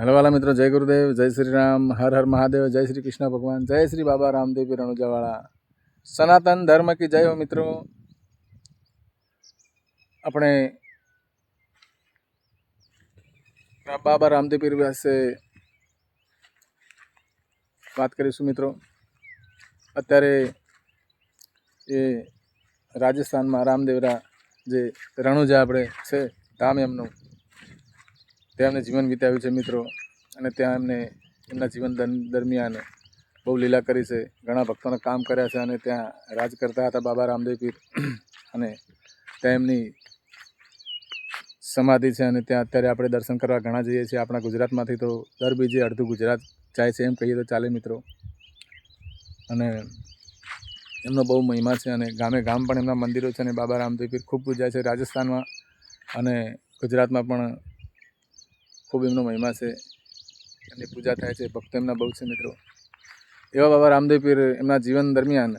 Hello वाला मित्रों, जय गुरुदेव, जय श्री राम, हर हर महादेव, जय श्री कृष्ण भगवान, जय श्री बाबा रामदेव रણુજાવાળા। सनातन धर्म की जय हो मित्रों। अपने बाबा रामदेव पीर विશે વાત કરીશું મિત્રો। અત્યારે એ રાજસ્થાનમાં રામદેવરા જે રણુજા આપણે છે ધામ એમનું, ત્યાં એમને જીવન વિતાવ્યું છે મિત્રો। અને ત્યાં એમને એમના જીવન દરમિયાન બહુ લીલા કરી છે, ઘણા ભક્તોને કામ કર્યા છે અને ત્યાં રાજ કરતા હતા બાબા રામદેવ પીર। અને ત્યાં એમની સમાધિ છે અને ત્યાં અત્યારે આપણે દર્શન કરવા ઘણા જઈએ છીએ। આપણા ગુજરાતમાંથી તો દર બીજે અડધું ગુજરાત જાય છે એમ કહીએ તો ચાલે મિત્રો। અને એમનો બહુ મહિમા છે અને ગામે ગામ પણ એમના મંદિરો છે અને બાબા રામદેવ પીર ખૂબ પૂજાય છે રાજસ્થાનમાં અને ગુજરાતમાં પણ ખૂબ એમનો મહિમા છે, એમની પૂજા થાય છે, ભક્તો એમના બહુ છે મિત્રો। એવા બાબા રામદેવ પીર એમના જીવન દરમિયાન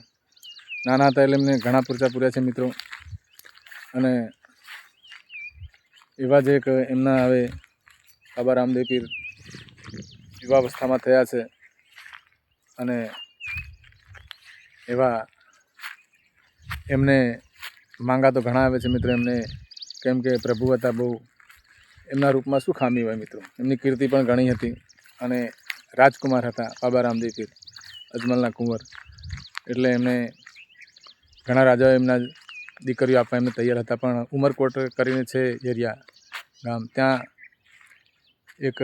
નાના હતા એટલે એમને ઘણા પૂરતા પૂર્યા છે મિત્રો। અને એવા જ એક એમના હવે બાબા રામદેવ પીર યુવાવસ્થામાં થયા છે અને એવા એમને માંગા તો ઘણા આવે છે મિત્રો એમને, કેમ કે પ્રભુ હતા બહુ, એમના રૂપમાં શું ખામી હોય મિત્રો। એમની કીર્તિ પણ ઘણી હતી અને રાજકુમાર હતા બાબા રામદેવ પીર, અજમલના કુંવર, એટલે એમને ઘણા રાજાઓ એમના દીકરીઓ આપવા એમને તૈયાર હતા। પણ ઉમરકોટ કરીને છે એરિયા ગામ, ત્યાં એક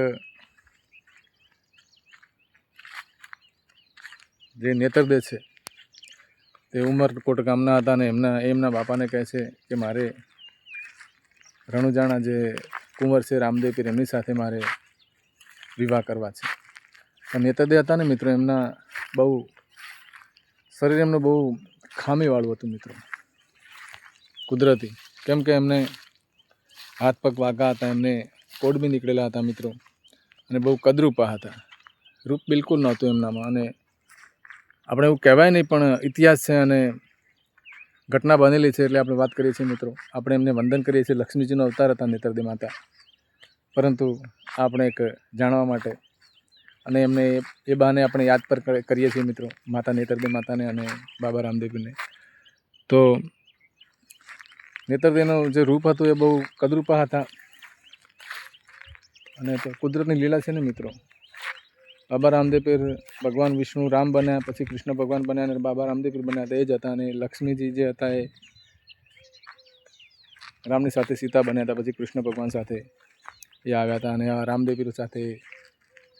જે નેતરદે છે તે ઉમરકોટ ગામના હતા અને એમના બાપાને કહે છે કે મારે રણુજાના જે કુંવર છે રામદેવ પીર એમની સાથે મારે વિવાહ કરવા છે। પણ નેતરદે હતા ને મિત્રો, એમના બહુ શરીર એમનું બહુ ખામીવાળું હતું મિત્રો, કુદરતી, કેમ કે એમને હાથ પગ વાઘા હતા, એમને કોડ બી નીકળેલા હતા મિત્રો અને બહુ કદરૂપા હતા, રૂપ બિલકુલ નહોતું એમનામાં। અને આપણે એવું કહેવાય નહીં પણ ઇતિહાસ છે અને ઘટના બનેલી છે એટલે આપણે વાત કરીએ છીએ મિત્રો। આપણે એમને વંદન કરીએ છીએ, લક્ષ્મીજીનો અવતાર હતા નેતરદે માતા, પરંતુ આપણે એક જાણવા માટે અને એમને એ બહાને આપણે યાદ પર કરીએ છીએ મિત્રો, માતા નેતરદે માતાને અને બાબા રામદેવ પીરને। તો નેતરદેનું જે રૂપ હતું એ બહુ કદરૂપા હતા અને તો કુદરતની લીલા છે ને મિત્રો। બાબા રામદેવ પીર ભગવાન વિષ્ણુ રામ બન્યા, પછી કૃષ્ણ ભગવાન બન્યા અને બાબા રામદેવ પીર બન્યા એ જ હતા। અને લક્ષ્મીજી જે હતા એ રામની સાથે સીતા બન્યા હતા, પછી કૃષ્ણ ભગવાન સાથે એ આવ્યા હતા અને આ રામદેવ પીર સાથે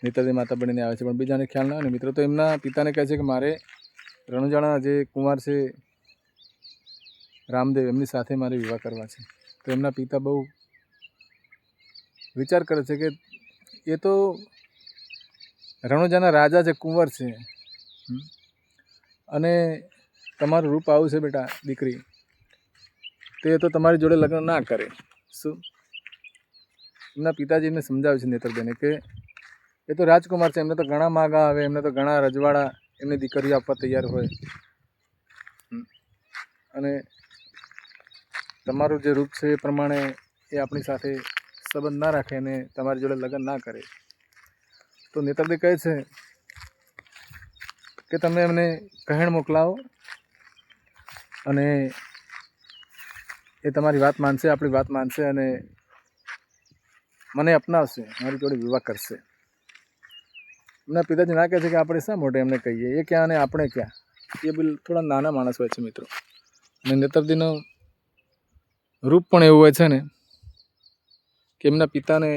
નેતરદે માતા બનીને આવે છે। પણ બીજાને ખ્યાલ ના હોય ને મિત્રો, તો એમના પિતાને કહે છે કે મારે રણુજાના જે કુંવર છે રામદેવ એમની સાથે મારે વિવાહ કરવા છે। તો એમના પિતા બહુ વિચાર કરે છે કે એ તો રણુજાના રાજા છે, કુંવર છે, અને તમારું રૂપ આવું છે બેટા દીકરી, તે તો તમારી જોડે લગ્ન ના કરે। શું એમના પિતાજી એમને સમજાવે છે નેતરદેને કે એ તો રાજકુમાર છે, એમને તો ઘણા માગા આવે, એમને તો ઘણા રજવાડા એમની દીકરીઓ આપવા તૈયાર હોય, અને તમારું જે રૂપ છે એ પ્રમાણે એ આપણી સાથે સંબંધ ના રાખે અને તમારી જોડે લગ્ન ના કરે। તો નેતરદે કહે છે કે તમે એમને કહેણ મોકલાવો અને એ તમારી વાત માનશે, આપણી વાત માનશે અને મને અપનાવશે, મારી જોડે વિવાહ કરશે। એમના પિતાજી ના કહે છે કે આપણે શા મોઢે એમને કહીએ, એ ક્યાં અને આપણે ક્યાં, એ બિલ થોડા નાના માણસ હોય છે મિત્રો। અને નેતરદેનું રૂપ પણ એવું હોય છે ને કે એમના પિતાને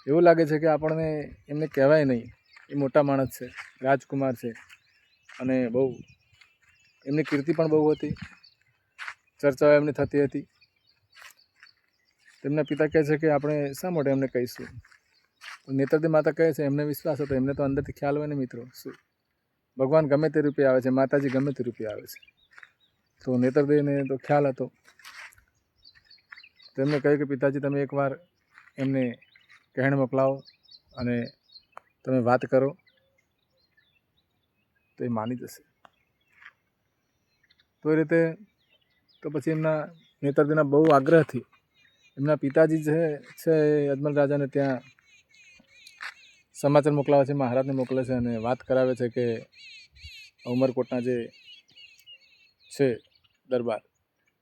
એવું લાગે છે કે આપણને એમને કહેવાય નહીં, એ મોટા માણસ છે, રાજકુમાર છે અને બહુ એમની કીર્તિ પણ બહુ હતી, ચર્ચાઓ એમની થતી હતી। તેમના પિતા કહે છે કે આપણે શા માટે એમને કહીશું। નેતરદે માતા કહે છે એમને વિશ્વાસ હતો, એમને તો અંદરથી ખ્યાલ હોય ને મિત્રો, શું ભગવાન ગમે તે રૂપે આવે છે, માતાજી ગમે તે રૂપે આવે છે। તો નેતરદેને તો ખ્યાલ હતો, તેમને કહ્યું કે પિતાજી તમે એકવાર એમને કહેણ મોકલાવો અને તમે વાત કરો તો એ માની જશે। તો એ રીતે તો પછી એમના નેતરદેના બહુ આગ્રહથી એમના પિતાજી છે એ અજમલ રાજાને ત્યાં સમાચાર મોકલાવે છે, મહારાજને મોકલે છે અને વાત કરાવે છે કે ઉમરકોટના જે છે દરબાર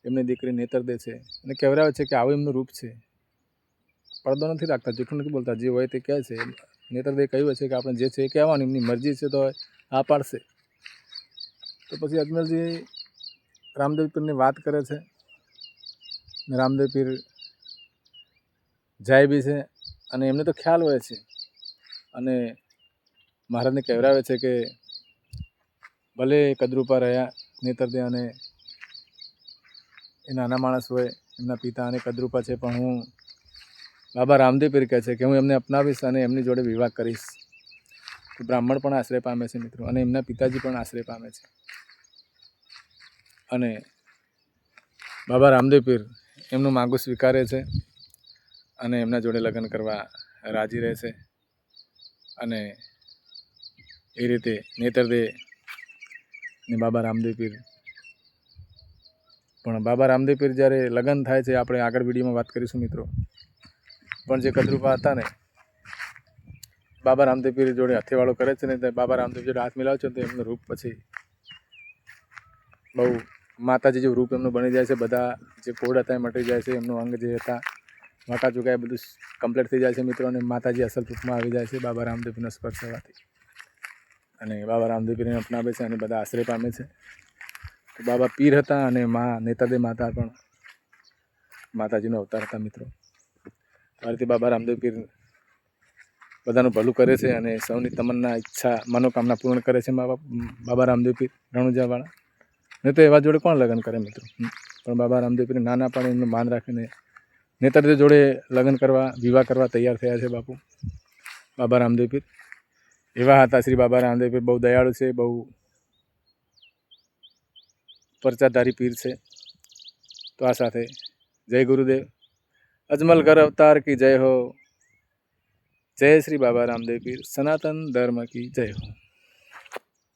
એમની દીકરી નેતરદે છે અને કહેવરાવે છે કે આવું એમનું રૂપ છે. પડદો નથી રાખતા, જૂઠું નથી બોલતા, જે હોય તે કહે છે. નેતરદે કહ્યું છે કે આપણે જે છે એ કહેવાનું, એમની મરજી છે તો આ પાડશે. તો પછી અજમલજી રામદેવ પીરની વાત કરે છે. રામદેવ પીર જાય બી છે અને એમને તો ખ્યાલ હોય છે અને મહારાજને કહેવરાવે છે કે ભલે કદરૂપા રહ્યા નેતરદે અને એ નાના માણસ હોય, એમના પિતા અને કદરૂપા છે, પણ હું બાબા રામદેવ પીર કહે છે કે હું એમને અપનાવીશ અને એમની જોડે વિવાહ કરીશ. તો બ્રાહ્મણ પણ આશ્રય પામે છે મિત્રો, અને એમના પિતાજી પણ આશ્રય પામે છે. અને બાબા રામદેવ પીર એમનું માગું સ્વીકારે છે અને એમના જોડે લગ્ન કરવા રાજી રહે છે. અને એ રીતે નેતરદે ને બાબા રામદેવ પીર, પણ બાબા રામદેવ પીર જ્યારે લગ્ન થાય છે, આપણે આગળ વિડીયોમાં વાત કરીશું મિત્રો, પણ જે કદરૂપા હતા ને, બાબા રામદેવ પીર જોડે હથેવાળો કરે છે ને, બાબા રામદેવ જોડે હાથ મિલાવે છે તો એમનું રૂપ પછી બહુ માતાજી જેવું રૂપ એમનું બની જાય છે. બધા જે કોડ હતા એ મટી જાય છે, એમનું અંગ જે હતા વાંકા ચૂકા એ બધું કમ્પ્લીટ થઈ જાય છે મિત્રો, અને માતાજી અસલ રૂપમાં આવી જાય છે બાબા રામદેવ પીરનો સ્પર્શ થવાથી. અને બાબા રામદેવ પીરને અપનાવે છે અને બધા આશ્રય પામે છે. તો બાબા પીર હતા અને નેતરદે માતા પણ માતાજીનો અવતાર હતા મિત્રો. આ રીતે બાબા રામદેવ પીર બધાનું ભલું કરે છે અને સૌની તમન્ના, ઈચ્છા, મનોકામના પૂર્ણ કરે છે બાબા રામદેવ પીર રણુજાવાળા. નહીં તો એવા જોડે કોણ લગ્ન કરે મિત્રો. પણ બાબા રામદેવ પીર નાના પણ એમનું માન રાખીને નેતરદે જોડે લગ્ન કરવા, વિવાહ કરવા તૈયાર થયા છે બાપુ બાબા રામદેવ પીર. એવા હતા શ્રી બાબા રામદેવ પીર. બહુ દયાળુ છે, બહુ પરચાધારી પીર છે. તો આ સાથે જય ગુરુદેવ. અજમલ ઘર અવતાર કી જય હો. જય શ્રી બાબા રામદેવ પીર. સનાતન ધર્મ કી જય હો.